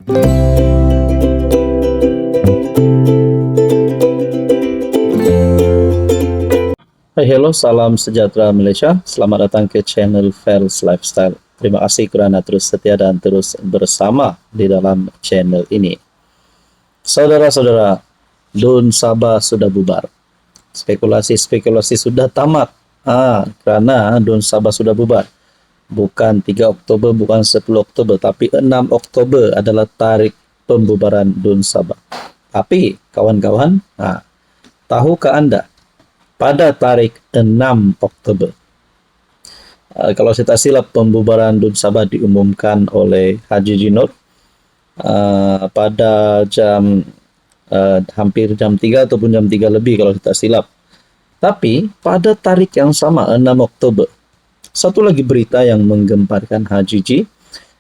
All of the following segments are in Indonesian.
Hai, hello, salam sejahtera Malaysia. Selamat datang ke channel Fels Lifestyle. Terima kasih kerana terus setia dan terus bersama di dalam channel ini. Saudara-saudara, Dun Sabah sudah bubar. Spekulasi-spekulasi sudah tamat. Kerana Dun Sabah sudah bubar. Bukan 3 Oktober, bukan 10 Oktober, tapi 6 Oktober adalah tarikh pembubaran Dun Sabah. Tapi, kawan-kawan, tahukah anda, pada tarikh 6 Oktober, kalau saya tak silap, pembubaran Dun Sabah diumumkan oleh Haji Jinor pada jam hampir jam 3 ataupun jam 3 lebih kalau saya tak silap. Tapi pada tarikh yang sama, 6 Oktober, satu lagi berita yang menggemparkan Haji Ji,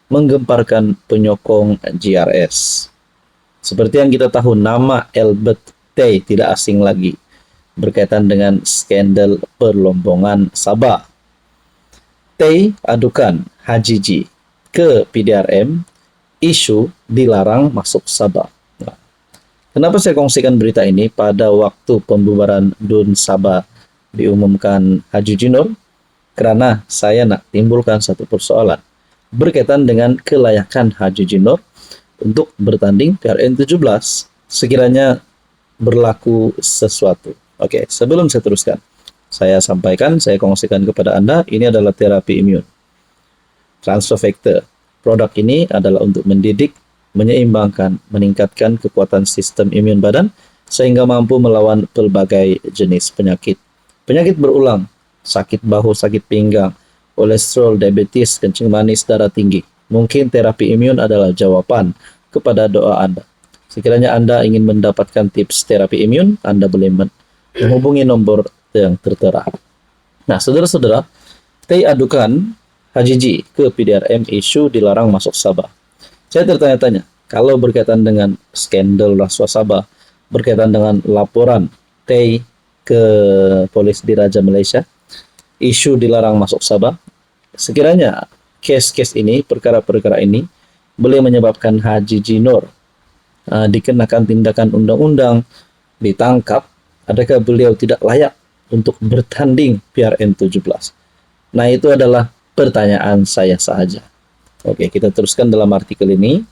menggemparkan penyokong GRS. Seperti yang kita tahu, nama Albert Tay tidak asing lagi berkaitan dengan skandal perlombongan Sabah. Tay adukan Haji Ji ke PDRM isu dilarang masuk Sabah. Kenapa saya kongsikan berita ini pada waktu pembubaran Dun Sabah diumumkan Haji Jinor? Kerana saya nak timbulkan satu persoalan berkaitan dengan kelayakan Haji Jinor untuk bertanding PRN 17 sekiranya berlaku sesuatu. Oke, sebelum saya teruskan, saya sampaikan, saya kongsikan kepada Anda, ini adalah terapi imun. Transfer factor. Produk ini adalah untuk mendidik, menyeimbangkan, meningkatkan kekuatan sistem imun badan sehingga mampu melawan pelbagai jenis penyakit. Penyakit berulang, sakit bahu, sakit pinggang, kolesterol, diabetes, kencing manis, darah tinggi. Mungkin terapi imun adalah jawaban kepada doa Anda. Sekiranya Anda ingin mendapatkan tips terapi imun, Anda boleh menghubungi nombor yang tertera. Nah, saudara-saudara, Tay adukan Haji Ji ke PDRM isu dilarang masuk Sabah. Saya tertanya-tanya, kalau berkaitan dengan skandal rasuah Sabah, berkaitan dengan laporan Tay ke Polis Diraja Malaysia, isu dilarang masuk Sabah, sekiranya kes-kes ini, perkara-perkara ini, boleh menyebabkan Haji Jinor dikenakan tindakan undang-undang, ditangkap, adakah beliau tidak layak untuk bertanding PRN 17? Nah, itu adalah pertanyaan saya sahaja. Oke, kita teruskan dalam artikel ini.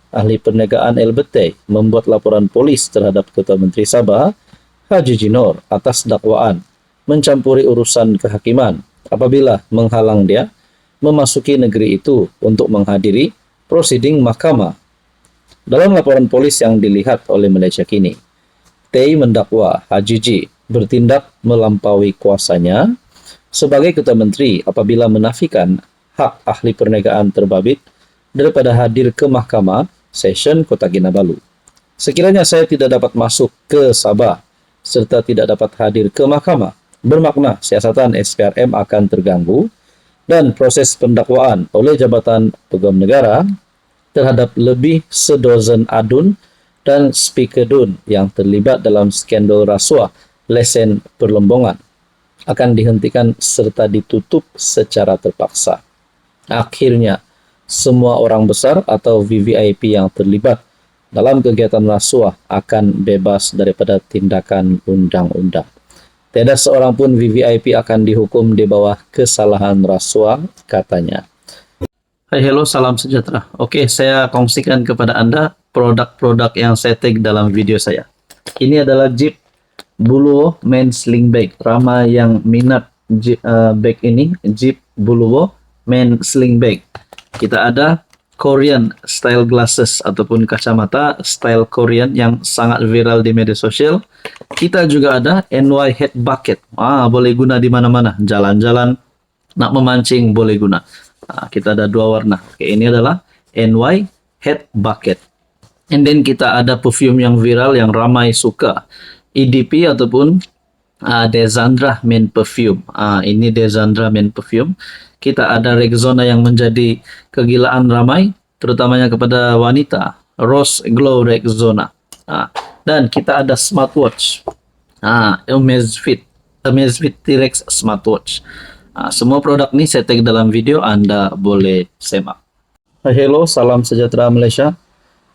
Ahli perniagaan Albert Tay membuat laporan polis terhadap Ketua Menteri Sabah, Haji Jinor, atas dakwaan mencampuri urusan kehakiman apabila menghalang dia memasuki negeri itu untuk menghadiri prosiding mahkamah. Dalam laporan polis yang dilihat oleh Malaysia Kini, Tay mendakwa Haji Ji bertindak melampaui kuasanya sebagai Ketua Menteri apabila menafikan hak ahli perniagaan terbabit daripada hadir ke mahkamah session Kota Kinabalu. Sekiranya saya tidak dapat masuk ke Sabah serta tidak dapat hadir ke mahkamah, bermakna siasatan SPRM akan terganggu dan proses pendakwaan oleh Jabatan Pegawai Negara terhadap lebih sedozen adun dan speaker dun yang terlibat dalam skandal rasuah lesen perlombongan akan dihentikan serta ditutup secara terpaksa. Akhirnya, semua orang besar atau VVIP yang terlibat dalam kegiatan rasuah akan bebas daripada tindakan undang-undang. Tiada seorang pun VVIP akan dihukum di bawah kesalahan rasuah, katanya. Hai, hello, salam sejahtera. Oke, saya kongsikan kepada Anda produk-produk yang saya tag dalam video saya. Ini adalah Jeep Buluwo Men Sling Bag. Ramai yang minat bag ini, Jeep Buluwo Men Sling Bag. Kita ada Korean style glasses ataupun kacamata style Korean yang sangat viral di media sosial. Kita juga ada NY Head Bucket. Boleh guna di mana-mana. Jalan-jalan, nak memancing boleh guna. Kita ada dua warna. Oke, ini adalah NY Head Bucket. And then kita ada perfume yang viral yang ramai suka. EDP ataupun Desandra Men Perfume. Ini Desandra Men Perfume. Kita ada Rexona yang menjadi kegilaan ramai, terutamanya kepada wanita. Rose Glow Rexona. Dan kita ada smartwatch. Amazfit T-Rex smartwatch. Semua produk ini saya tag dalam video, Anda boleh semak. Hello, salam sejahtera Malaysia.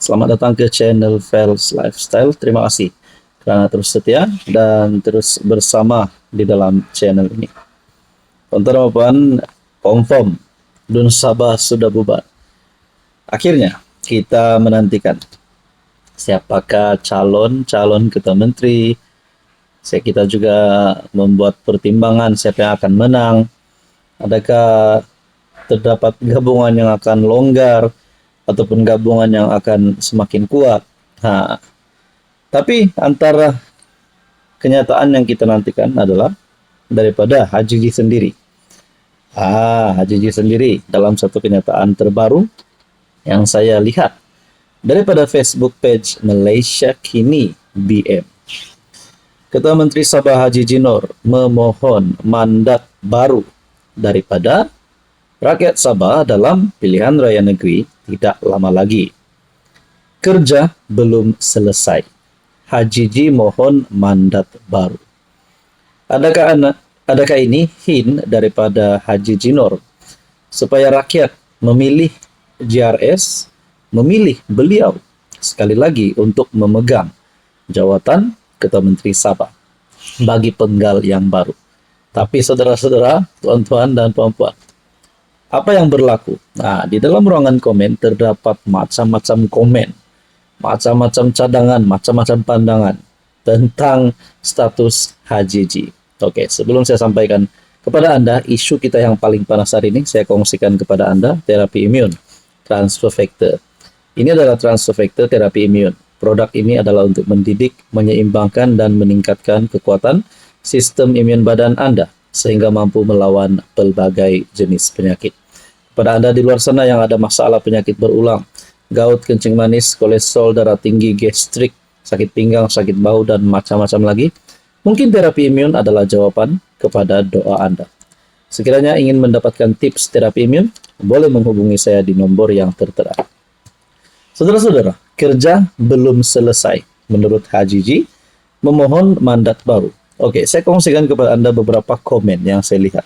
Selamat datang ke channel Fels Lifestyle. Terima kasih karena terus setia dan terus bersama di dalam channel ini. Teman-teman, confirm Dun Sabah sudah bubar. Akhirnya kita menantikan siapakah calon ketua menteri. Kita juga membuat pertimbangan siapa yang akan menang. Adakah terdapat gabungan yang akan longgar ataupun gabungan yang akan semakin kuat. Nah, tapi antara kenyataan yang kita nantikan adalah daripada Haji sendiri. Haji sendiri dalam satu kenyataan terbaru yang saya lihat daripada Facebook page Malaysia Kini BM. Ketua Menteri Sabah Haji Jinor memohon mandat baru daripada rakyat Sabah dalam pilihan raya negeri tidak lama lagi. Kerja belum selesai. Haji Ji mohon mandat baru. Adakah ini hint daripada Haji Jinor supaya rakyat memilih JRS, memilih beliau sekali lagi untuk memegang jawatan Ketua Menteri Sabah bagi penggal yang baru. Tapi saudara-saudara, tuan-tuan dan puan-puan, apa yang berlaku? Nah, di dalam ruangan komen terdapat macam-macam komen, macam-macam cadangan, macam-macam pandangan tentang status Haji Ji. Oke, sebelum saya sampaikan kepada Anda isu kita yang paling panas hari ini, saya kongsikan kepada Anda terapi imun transfer factor. Ini adalah transfer factor terapi imun. Produk ini adalah untuk mendidik, menyeimbangkan, dan meningkatkan kekuatan sistem imun badan Anda sehingga mampu melawan pelbagai jenis penyakit. Pada Anda di luar sana yang ada masalah penyakit berulang, gout, kencing manis, kolesterol, darah tinggi, gastrik, sakit pinggang, sakit bahu, dan macam-macam lagi, mungkin terapi imun adalah jawaban kepada doa Anda. Sekiranya ingin mendapatkan tips terapi imun, boleh menghubungi saya di nomor yang tertera. Saudara-saudara, kerja belum selesai. Menurut Haji Ji, memohon mandat baru. Oke, saya kongsikan kepada Anda beberapa komen yang saya lihat.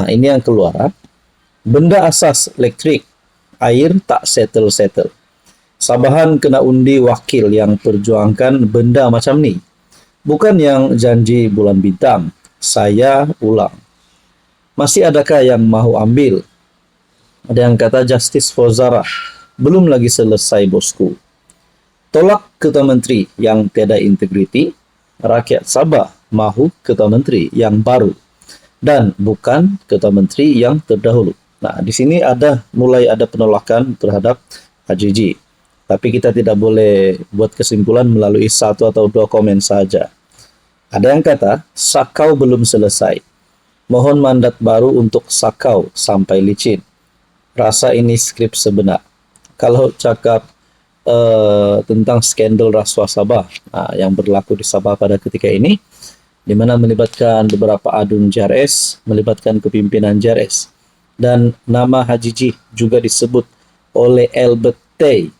Ini yang keluar. Benda asas elektrik, air tak settle-settle. Sabahan kena undi wakil yang perjuangkan benda macam ni. Bukan yang janji bulan bintang. Saya ulang. Masih adakah yang mahu ambil? Ada yang kata justice for Zara. Belum lagi selesai, bosku. Tolak Ketua Menteri yang tiada integriti. Rakyat Sabah mahu Ketua Menteri yang baru dan bukan Ketua Menteri yang terdahulu. Nah, di sini mulai ada penolakan terhadap Haji Ji. Tapi kita tidak boleh buat kesimpulan melalui satu atau dua komen saja. Ada yang kata, Sakau belum selesai. Mohon mandat baru untuk Sakau sampai licin. Rasa ini skrip sebenar. Kalau cakap tentang skandal rasuah Sabah yang berlaku di Sabah pada ketika ini, di mana melibatkan beberapa adun JRS, melibatkan kepimpinan JRS, dan nama Haji Ji juga disebut oleh Albert Tay.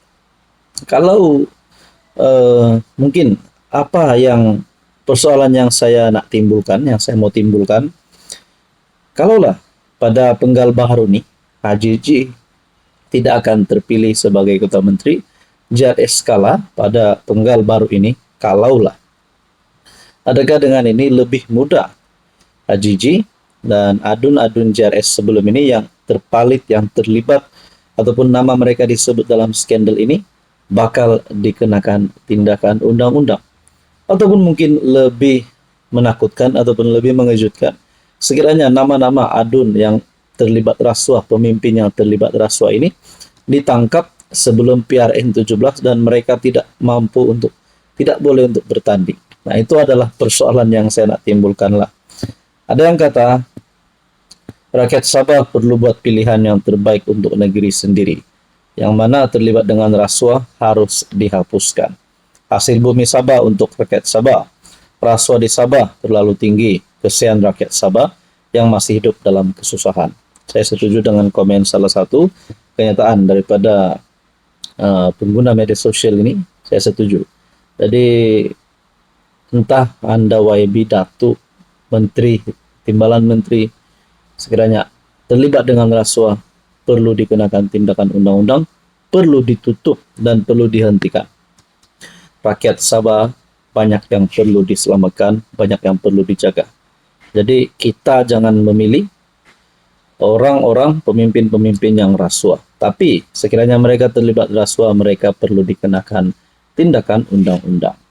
Kalau mungkin apa yang persoalan yang saya nak timbulkan, yang saya mau timbulkan, kalaulah pada penggal baru ni Haji Ji tidak akan terpilih sebagai Ketua Menteri, JRS kalah pada penggal baru ini, kalaulah. Adakah dengan ini lebih mudah Haji Ji dan adun-adun JRS sebelum ini yang terpalit, yang terlibat, ataupun nama mereka disebut dalam skandal ini, bakal dikenakan tindakan undang-undang? Ataupun mungkin lebih menakutkan ataupun lebih mengejutkan, sekiranya nama-nama adun yang terlibat rasuah, pemimpin yang terlibat rasuah ini ditangkap sebelum PRN 17 dan mereka tidak boleh untuk bertanding. Nah, itu adalah persoalan yang saya nak timbulkan lah. Ada yang kata rakyat Sabah perlu buat pilihan yang terbaik untuk negeri sendiri. Yang mana terlibat dengan rasuah harus dihapuskan. Hasil bumi Sabah untuk rakyat Sabah. Rasuah di Sabah terlalu tinggi. Kesian rakyat Sabah yang masih hidup dalam kesusahan. Saya setuju dengan komen salah satu kenyataan daripada pengguna media sosial ini. Saya setuju. Jadi entah Anda YB, Datuk, Menteri, Timbalan Menteri, sekiranya terlibat dengan rasuah, perlu dikenakan tindakan undang-undang perlu ditutup dan perlu dihentikan. Rakyat Sabah banyak yang perlu diselamatkan, banyak yang perlu dijaga. Jadi kita jangan memilih orang-orang pemimpin-pemimpin yang rasuah. Tapi sekiranya mereka terlibat rasuah, mereka perlu dikenakan tindakan undang-undang.